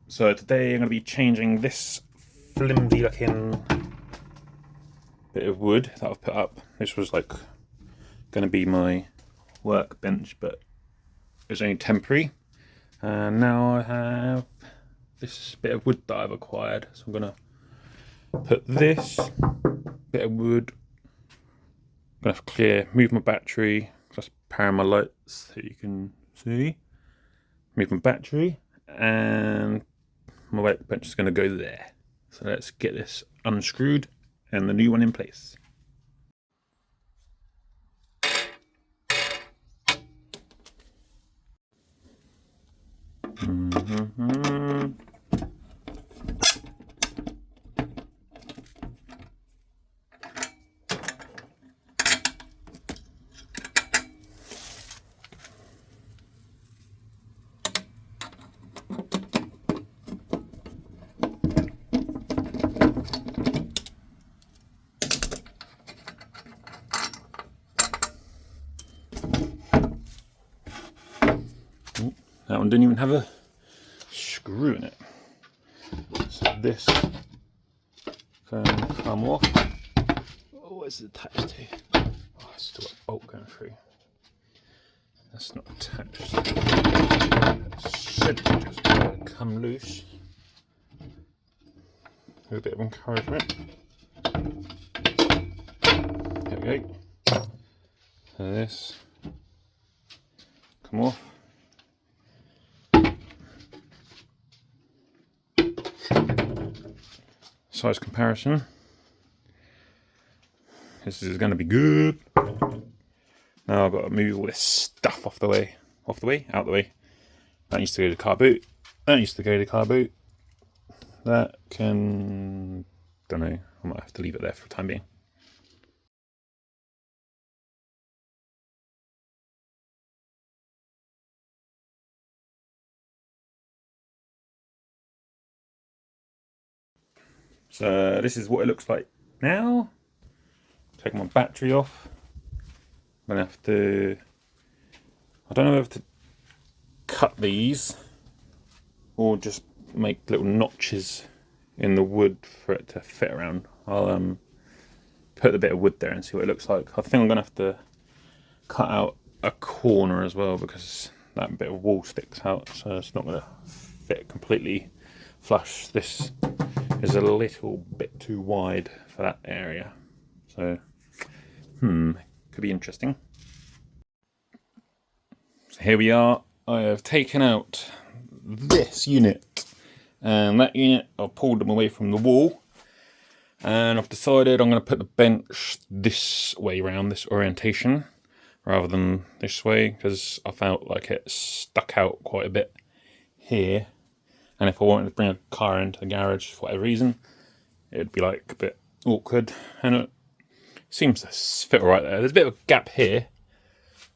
So today I'm going to be changing this flimsy looking bit of wood that I've put up. This was like going to be my workbench, but it was only temporary. And now I have this bit of wood that I've acquired. So I'm going to put this bit of wood. I'm going to move my battery, just powering my lights so you can see. Move my battery, and my workbench is going to go there. So let's get this unscrewed and the new one in place. That one didn't even have a screw in it. So this can come off. Oh, where's it attached to? Oh, it's still got a bolt going through. That's not attached. That should just come loose. With a bit of encouragement. There we go. So this come off. Size comparison. This is going to be good. Now I've got to move all this stuff out the way. That needs to go to the car boot. That needs to go to the car boot. That can, don't know, I might have to leave it there for the time being. So this is what it looks like now. Take my battery off. I'm gonna have to, I don't know whether to cut these or just make little notches in the wood for it to fit around. I'll put a bit of wood there and see what it looks like. I think I'm gonna have to cut out a corner as well because that bit of wall sticks out, so it's not gonna fit completely flush. This is a little bit too wide for that area, so could be interesting. So here we are. I have taken out this unit and that unit. I've pulled them away from the wall, and I've decided I'm going to put the bench this way around, this orientation, rather than this way, because I felt like it stuck out quite a bit here. And if I wanted to bring a car into the garage for whatever reason, it'd be like a bit awkward. And it seems to fit all right there. There's a bit of a gap here.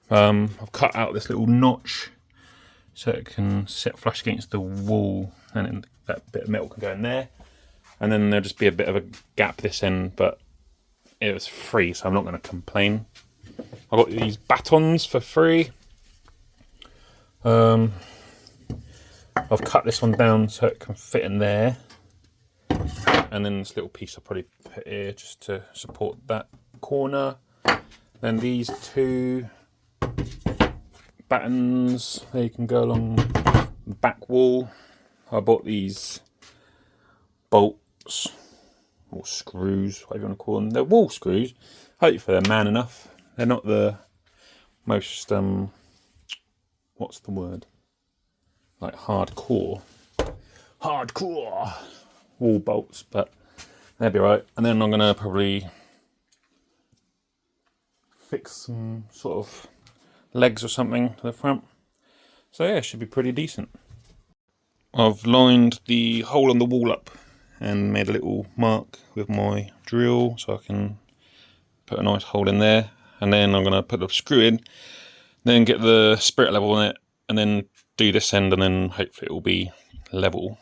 I've cut out this little notch so it can sit flush against the wall, and that bit of metal can go in there. And then there'll just be a bit of a gap this end, but it was free, so I'm not going to complain. I got these batons for free. I've cut this one down so it can fit in there, and then this little piece I'll probably put here just to support that corner. Then these two battens, they can go along the back wall. I bought these bolts or screws, whatever you want to call them. They're wall screws. Hopefully they're man enough. They're not the most what's the word? Like hardcore wall bolts, but they'll be right. And then I'm gonna probably fix some sort of legs or something to the front. So yeah, it should be pretty decent. I've lined the hole on the wall up and made a little mark with my drill so I can put a nice hole in there. And then I'm gonna put the screw in, then get the spirit level on it, and then do this end, and then hopefully it will be level.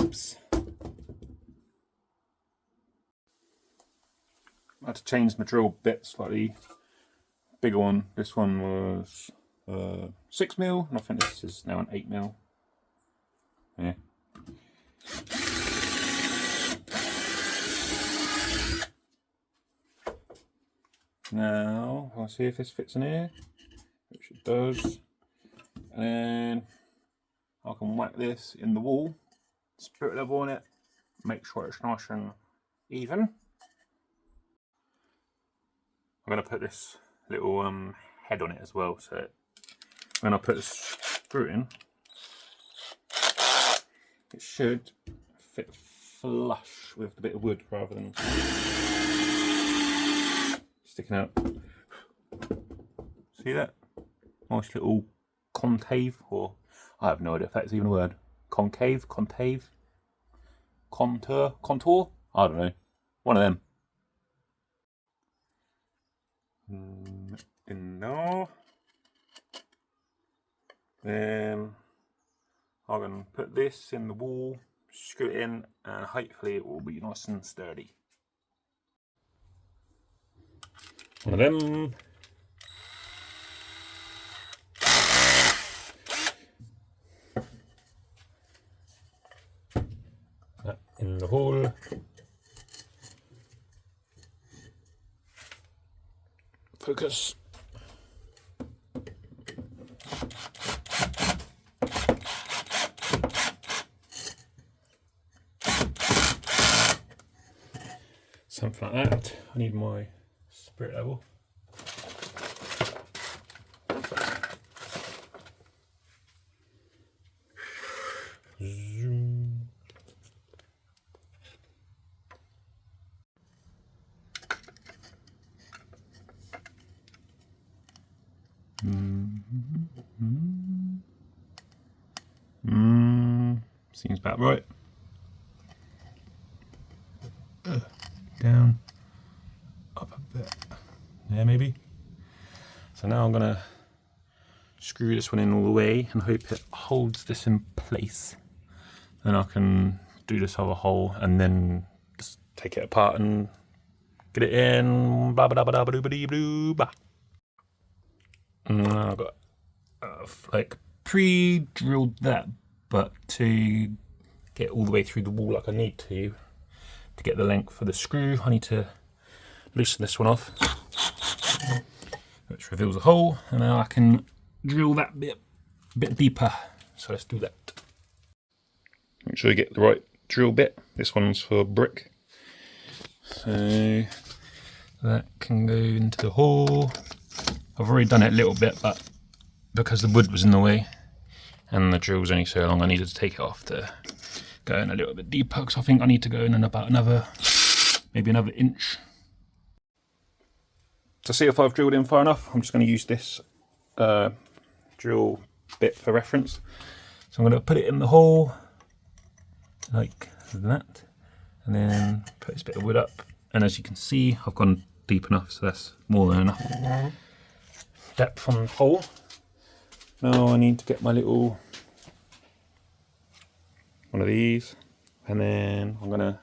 Oops. to change my drill bit slightly. Bigger one. This one was 6mm, and I think this is now an 8mm. Yeah. Now I'll see if this fits in here, which it does, and then I can whack this in the wall, spirit level on it, make sure it's nice and even. I'm going to put this little head on it as well, so when I put the screw in, it should fit flush with the bit of wood rather than sticking out. See that? Nice little concave, or I have no idea if that's even a word. Concave, concave, contour? I don't know. One of them. In there. Then I'm going to put this in the wall, screw it in, and hopefully it will be nice and sturdy. One of them. That in the hole. Focus. Something like that. I need my spirit level. Zoom. Seems about right. Down, up a bit, there maybe. So now I'm gonna screw this one in all the way and hope it holds this in place. Then I can do this other hole and then just take it apart and get it in. Blah blah blah blah blah blah blah. And I've got like pre-drilled that, but to get all the way through the wall like I need to get the length for the screw, I need to loosen this one off, which reveals a hole, and now I can drill that bit deeper. So let's do that. Make sure you get the right drill bit. This one's for brick, so that can go into the hole. I've already done it a little bit, but because the wood was in the way and the drill was only so long, I needed to take it off to go in a little bit deeper, because I think I need to go in about maybe another inch. To see if I've drilled in far enough, I'm just going to use this drill bit for reference. So I'm going to put it in the hole like that, and then put this bit of wood up, and as you can see I've gone deep enough, so that's more than enough depth on the hole. Now I need to get my little one of these, and then I'm gonna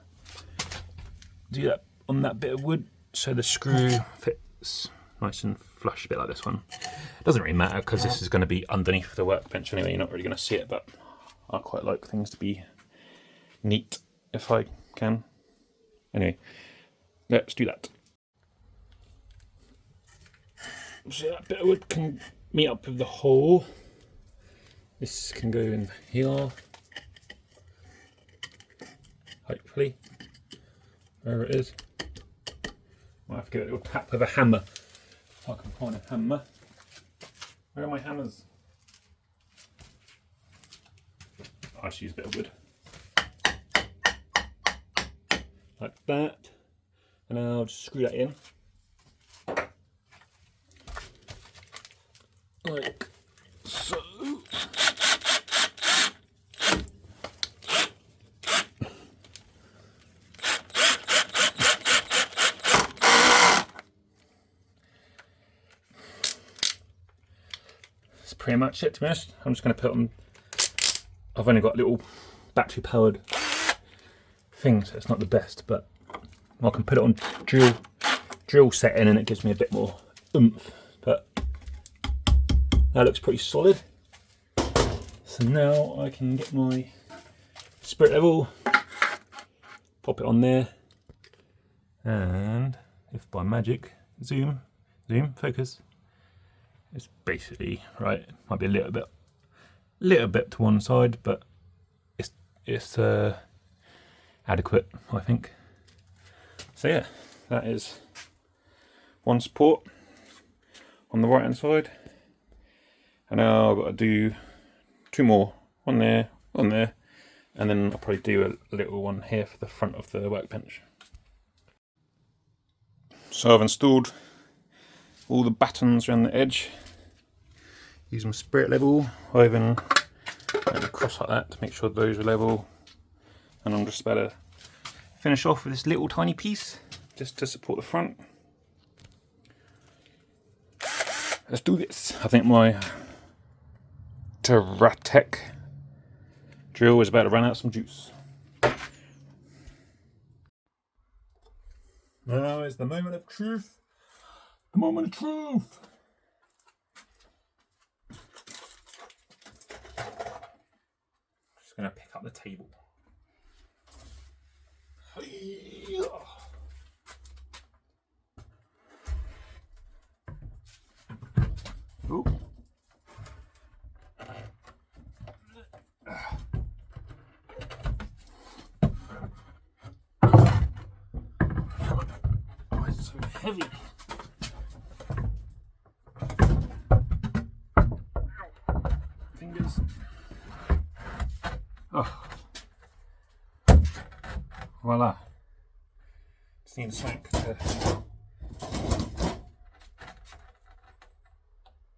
do that on that bit of wood so the screw fits nice and flush, a bit like this one. It doesn't really matter because this is going to be underneath the workbench anyway, you're not really going to see it, but I quite like things to be neat if I can. Anyway, let's do that. So that bit of wood can meet up with the hole. This can go in here. Hopefully, wherever it is. Might have to give it a little tap with a hammer if I can find a hammer. Where are my hammers? I should use a bit of wood. Like that. And now I'll just screw that in. Like so. That's pretty much it, to be honest. I'm just going to put on. I've only got a little battery powered thing, so it's not the best, but I can put it on drill drill set in and it gives me a bit more oomph, but that looks pretty solid. So now I can get my spirit level, pop it on there, and if by magic, zoom, focus, it's basically right. Might be a little bit to one side, but it's adequate, I think. So yeah, that is one support on the right hand side, and now I've got to do 2 more, one there, and then I'll probably do a little one here for the front of the workbench. So I've installed all the battens around the edge using my spirit level. I even went across like that to make sure those are level, and I'm just about to finish off with this little tiny piece just to support the front. Let's do this. I think my Terratech drill is about to run out some juice. Now is the moment of truth. The moment of truth. Just going to pick up the table. Ooh. Oh, it's so heavy. Fingers. Oh. Voila. Just need a sack to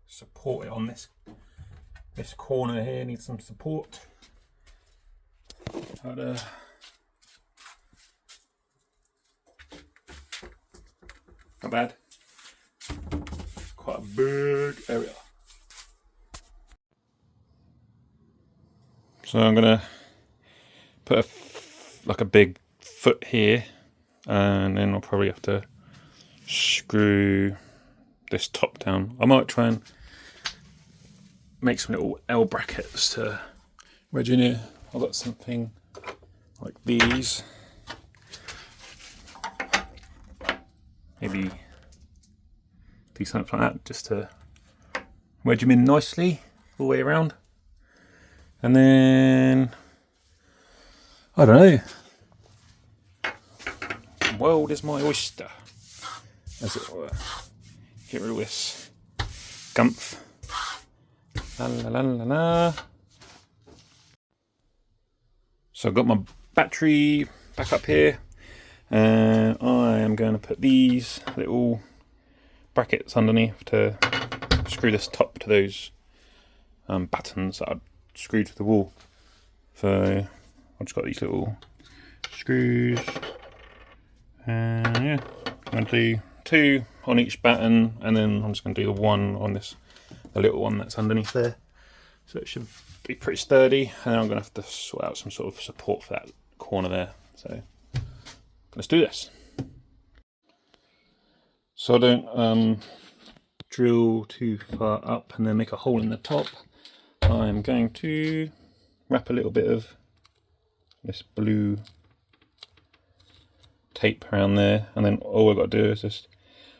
support it on this corner here. Needs some support. But, not bad. Quite a big area. So I'm gonna put like a big foot here, and then I'll probably have to screw this top down. I might try and make some little L brackets to wedge in here. I've got something like these. Maybe do something like that just to wedge them in nicely all the way around. And then, I don't know, the world is my oyster, as it were. Get rid of this gumph. La la la la la. So I've got my battery back up here, and I am going to put these little brackets underneath to screw this top to those battens that I'd screwed to the wall. So I've just got these little screws, and yeah, I'm going to do 2 on each batten, and then I'm just going to do the 1 on this, the little one that's underneath there. So it should be pretty sturdy, and then I'm going to have to sort out some sort of support for that corner there. So let's do this. So I don't drill too far up and then make a hole in the top. I'm going to wrap a little bit of this blue tape around there, and then all I've got to do is just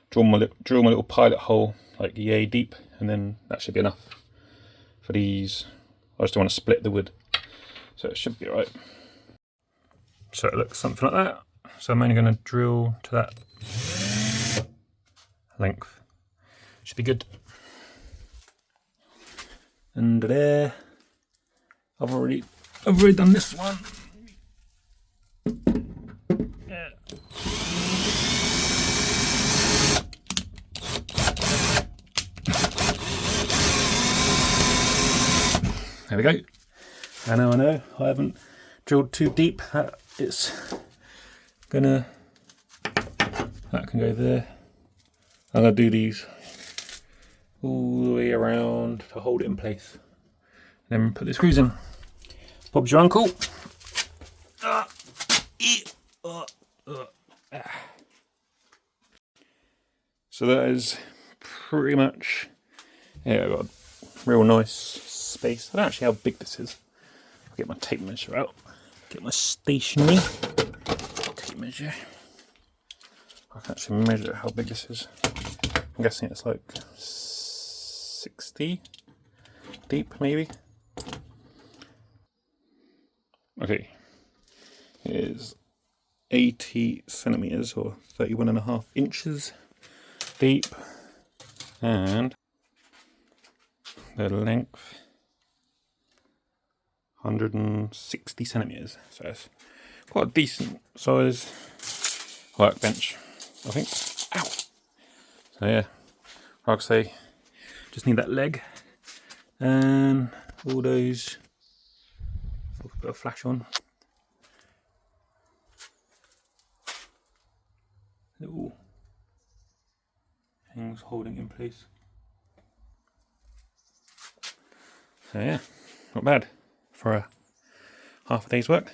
drill my little pilot hole like yay deep, and then that should be enough for these. I just don't want to split the wood, so it should be alright. So it looks something like that. So I'm only going to drill to that length. Should be good. And there, I've already done this one. Yeah. There we go. And now I know I haven't drilled too deep. That can go there. I'm gonna do these all the way around to hold it in place. Then put the screws in. Bob's your uncle. So that is pretty much, yeah, I've got a real nice space. I don't actually know how big this is. I'll get my tape measure out, get my stationery tape measure. I can actually measure how big this is. I'm guessing it's like 60 deep, maybe. Okay, it is 80 centimeters or 31.5 inches deep, and the length 160 centimeters. So it's quite a decent size workbench, I think. Ow! So yeah, like I say, just need that leg and all those. I'll put a flash on. Little things holding in place. So yeah, not bad for a half a day's work.